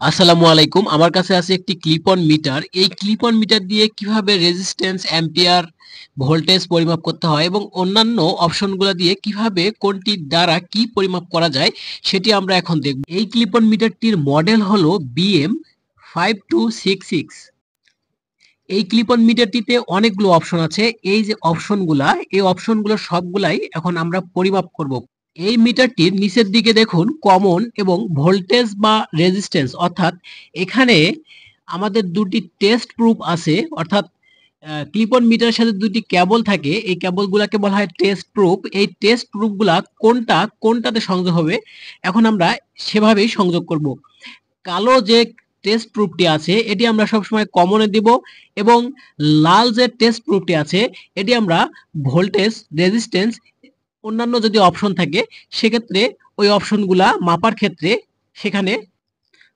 আসসালামু আলাইকুম। আমার কাছে আছে একটি ক্লিপ অন মিটার। এই ক্লিপ অন মিটার দিয়ে কিভাবে রেজিস্ট্যান্স, অ্যাম্পিয়ার, ভোল্টেজ পরিমাপ করতে হয় এবং অন্যান্য অপশনগুলো দিয়ে কিভাবে কোনটির দ্বারা কি পরিমাপ করা যায় সেটি আমরা এখন দেখব। এই ক্লিপ অন মিটারটির মডেল হলো BM5266। এই ক্লিপ অন মিটারটিতে অনেকগুলো অপশন আছে। এই যে এই অপশনগুলো সবগুলাই এখন আমরা পরিমাপ করব। এই মিটারটির নিচের দিকে দেখুন কমন এবং ভোল্টেজ বা রেজিস্ট্যান্স, অর্থাৎ এখানে আমাদের দুটি টেস্ট প্রুফ আছে, অর্থাৎ ক্লিপ অন মিটারের সাথে দুটি কেবল থাকে। এই কেবলগুলোকে বলা হয় টেস্ট প্রুফ। এই টেস্ট প্রুফগুলা কোনটাতে সংযোগ হবে এখন আমরা সেভাবেই সংযোগ করব। কালো যে টেস্ট প্রুফটি আছে এটি আমরা সবসময় কমনে দিব এবং লাল যে টেস্ট প্রুফটি আছে এটি আমরা ভোল্টেজ, রেজিস্ট্যান্স, অন্যান্য যদি অপশন থাকে সেক্ষেত্রে ওই অপশনগুলা মাপার ক্ষেত্রে সেখানে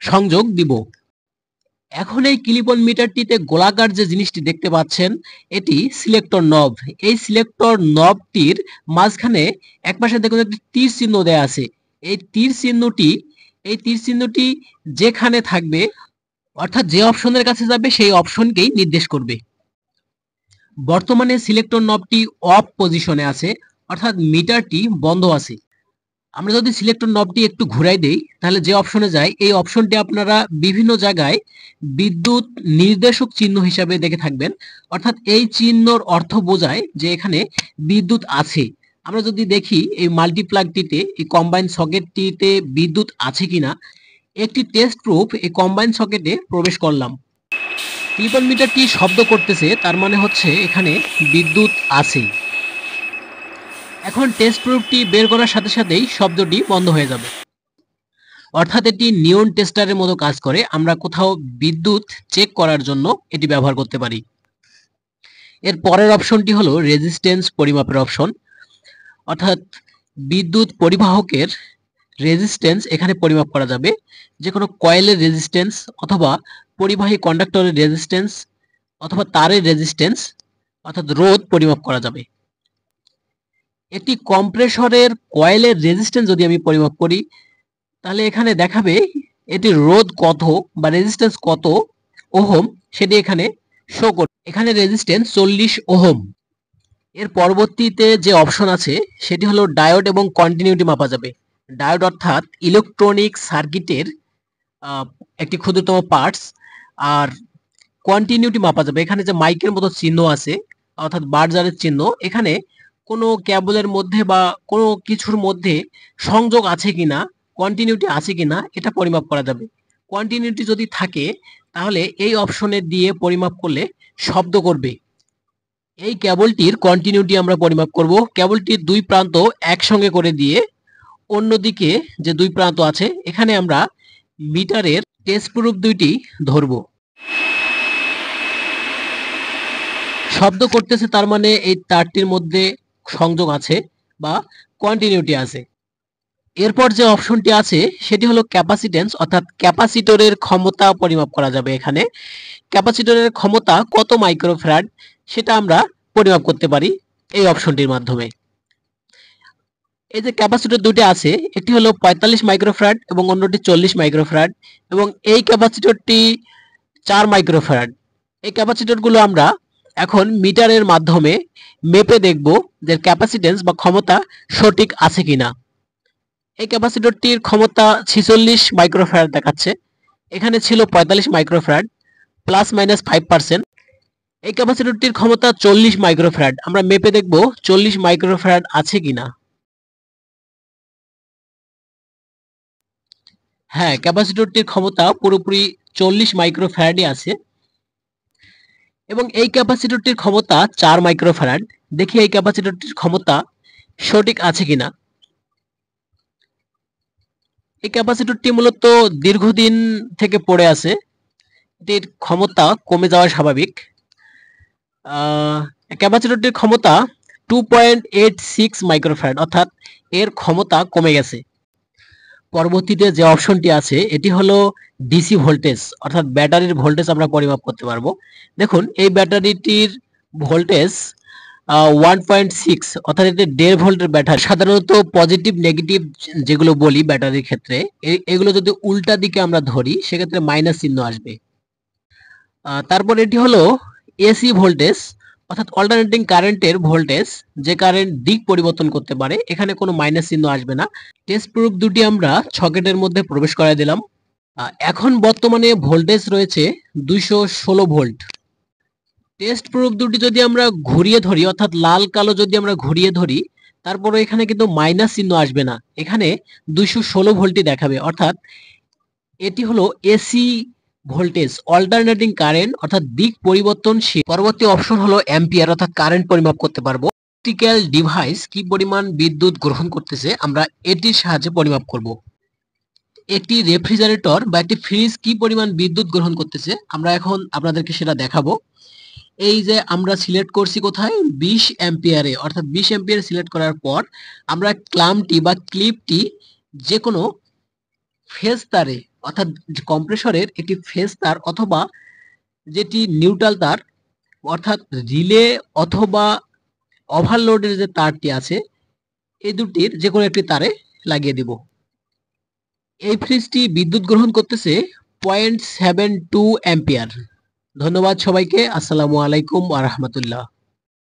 সংযোগ দিব। এখন এই ক্লিপ অন মিটারটিতে গোলাকার যে জিনিসটি দেখতে পাচ্ছেন এটি সিলেক্টর নব। এই সিলেক্টর নবটির মাঝখানে একপাশে দেখুন একটি তীর চিহ্ন দেয়া আছে। এই তীর চিহ্নটি যেখানে থাকবে, অর্থাৎ যে অপশনের কাছে যাবে সেই অপশনকেই নির্দেশ করবে। বর্তমানে সিলেক্টর নবটি অফ পজিশনে আছে, অর্থাৎ মিটারটি বন্ধ আছে। আমরা যদি সিলেক্টর নবটি একটু ঘুরাই দেই তাহলে যে অপশনে যায় এই অপশনটি আপনারা বিভিন্ন জায়গায় বিদ্যুৎ নির্দেশক চিহ্ন হিসাবে দেখে থাকবেন, অর্থাৎ এই চিহ্নর অর্থ বোঝায় যে এখানে বিদ্যুৎ আছে। আমরা যদি দেখি এই মাল্টিপ্লাগটিতে, এই কম্বাইন সকেটটিতে বিদ্যুৎ আছে কিনা, একটি টেস্ট প্রুফ এই কম্বাইন সকেটে প্রবেশ করলাম। ক্লিপ অন মিটারটি শব্দ করতেছে, তার মানে হচ্ছে এখানে বিদ্যুৎ আছে। এখন টেস্ট প্রুফটি বের করার সাথে সাথেই শব্দটি বন্ধ হয়ে যাবে, অর্থাৎ এটি নিয়ন টেস্টারের মতো কাজ করে। আমরা কোথাও বিদ্যুৎ চেক করার জন্য এটি ব্যবহার করতে পারি। এর পরের অপশনটি হলো রেজিস্ট্যান্স পরিমাপের অপশন, অর্থাৎ বিদ্যুৎ পরিবাহকের রেজিস্ট্যান্স এখানে পরিমাপ করা যাবে। যে কোনো কয়েলের রেজিস্ট্যান্স অথবা পরিবাহী কন্ডাক্টরের রেজিস্ট্যান্স অথবা তারের রেজিস্ট্যান্স, অর্থাৎ রোধ পরিমাপ করা যাবে। একটি কম্প্রেসরের কয়েলের রেজিস্ট্যান্স যদি আমি পরিমাপ করি তাহলে এখানে দেখাবে এটির রোধ কত বা রেজিস্ট্যান্স কত ওহম, সেটি এখানে শো করবে। এখানে রেজিস্ট্যান্স 40 ওহম। এর পরবর্তীতে যে অপশন আছে সেটি হলো ডায়োড এবং কন্টিনিউটি মাপা যাবে। ডায়োড অর্থাৎ ইলেকট্রনিক সার্কিটের একটি ক্ষুদ্রতম পার্টস। আর কন্টিনিউটি মাপা যাবে, এখানে যে মাইকের মতো চিহ্ন আছে অর্থাৎ বার্জারের চিহ্ন, এখানে কোনো কেবলের মধ্যে বা কোনো কিছুর মধ্যে সংযোগ আছে কিনা, কন্টিনিউটি আছে কিনা এটা পরিমাপ করা যাবে। কন্টিনিউটি যদি থাকে তাহলে এই অপশনে দিয়ে পরিমাপ করলে শব্দ করবে। এই কেবলটির কন্টিনিউটি আমরা পরিমাপ করব। কেবলটির দুই প্রান্ত একসঙ্গে করে দিয়ে অন্যদিকে যে দুই প্রান্ত আছে এখানে আমরা মিটারের টেস্ট প্রুফ দুইটি ধরব। শব্দ করতেছে, তার মানে এই তারটির মধ্যে সংযোগ আছে বা কন্টিনিউটি আছে। এরপর যে অপশনটি আছে সেটি হলো ক্যাপাসিটেন্স, অর্থাৎ ক্যাপাসিটরের ক্ষমতা পরিমাপ করা যাবে। এখানে ক্যাপাসিটরের ক্ষমতা কত মাইক্রোফ্যারাড সেটা আমরা পরিমাপ করতে পারি এই অপশনটির মাধ্যমে। এই যে ক্যাপাসিটর দুটি আছে, একটি হলো 45 মাইক্রোফ্যারাড এবং অন্যটি 40 মাইক্রোফ্যারাড, এবং এই ক্যাপাসিটরটি 4 মাইক্রোফ্যারাড। এই ক্যাপাসিটরগুলো আমরা এখন মিটারের মাধ্যমে মেপে দেখব যে ক্যাপাসিটেন্স বা ক্ষমতা সঠিক আছে কিনা। এই ক্যাপাসিটরটির ক্ষমতা 46 মাইক্রোফ্যারাড দেখাচ্ছে, এখানে ছিল 45 মাইক্রোফ্যারাড, প্লাস মাইনাস 5%। এই ক্যাপাসিটরটির ক্ষমতা 40 মাইক্রোফ্যারাড, আমরা মেপে দেখব 40 মাইক্রোফ্যারাড আছে কিনা। হ্যাঁ, ক্যাপাসিটরটির ক্ষমতা পুরোপুরি 40 মাইক্রোফ্যারাডই আছে এবং এই ক্যাপাসিটরটির ক্ষমতা 4 মাইক্রোফ্যারাড। দেখি এই ক্যাপাসিটরটির ক্ষমতা সঠিক আছে কিনা। এই ক্যাপাসিটরটি মূলত দীর্ঘদিন থেকে পড়ে আছে, এটির ক্ষমতা কমে যাওয়া স্বাভাবিক। ক্যাপাসিটরটির ক্ষমতা 2.86 মাইক্রোফ্যারাড, অর্থাৎ এর ক্ষমতা কমে গেছে। পরবর্তীতে যে অপশনটি আছে এটি হলো ডিসি ভোল্টেজ, অর্থাৎ ব্যাটারির ভোল্টেজ আমরা পরিমাপ করতে পারবো। দেখুন এই ব্যাটারিটির ভোল্টেজ 1.6 অর্থাৎ এটি 1.5 ভোল্টের ব্যাটারি। সাধারণত পজিটিভ নেগেটিভ যেগুলো বলি ব্যাটারির ক্ষেত্রে এগুলো যদি উল্টা দিকে আমরা ধরি সেক্ষেত্রে মাইনাস চিহ্ন আসবে। তারপর এটি হলো এসি ভোল্টেজ অর্থাৎ অল্টারনেটিং কারেন্টের ভোল্টেজ, যে কারেন্ট দিক পরিবর্তন করতে পারে। এখানে কোনো মাইনাস চিহ্ন আসবে না। টেস্ট প্রুফ দুটি আমরা সকেটের মধ্যে প্রবেশ করাই দিলাম। এখন বর্তমানে ভোল্টেজ রয়েছে 216 ভোল্ট। টেস্ট প্রুফ দুটি যদি আমরা ঘুরিয়ে ধরি অর্থাৎ লাল কালো যদি আমরা ঘুরিয়ে ধরি, তারপরে এখানে কিন্তু মাইনাস চিহ্ন আসবে না, এখানে 216 ভোল্টই দেখাবে। অর্থাৎ এটি হলো এসি ভোল্টেজ অল্টারনেটিং কারেন্ট অর্থাৎ দিক পরিবর্তনশীল। পরবর্তী অপশন হলো অ্যাম্পিয়ার অর্থাৎ কারেন্ট পরিমাপ করতে পারবো। ইলেকট্রিক্যাল ডিভাইস কি পরিমাণ বিদ্যুৎ গ্রহণ করতেছে আমরা এটির সাহায্যে পরিমাপ করব। একটি রেফ্রিজারেটর বা একটি ফ্রিজ কি পরিমাণ বিদ্যুৎ গ্রহণ করতেছে আমরা এখন আপনাদেরকে সেটা দেখাবো। এই যে আমরা সিলেক্ট করছি কোথায়, 20 অ্যাম্পিয়ারে, অর্থাৎ 20 অ্যাম্পিয়ার সিলেক্ট করার পর আমরা ক্লাম্পটি বা ক্লিপটি যে কোনো ফেজ তারে অর্থাৎ কম্প্রেসরের একটি ফেজ তার অথবা যেটি নিউট্রাল তার অর্থাৎ রিলে অথবা ওভারলোডের যে তারটি আছে এই দুটির যে কোনো একটি তারে লাগিয়ে দিব। এই ফ্রিজটি বিদ্যুৎ গ্রহণ করতেছে 0.72 অ্যাম্পিয়ার। ধন্যবাদ সবাইকে। আসসালামু আলাইকুম ওয়া রাহমাতুল্লাহ।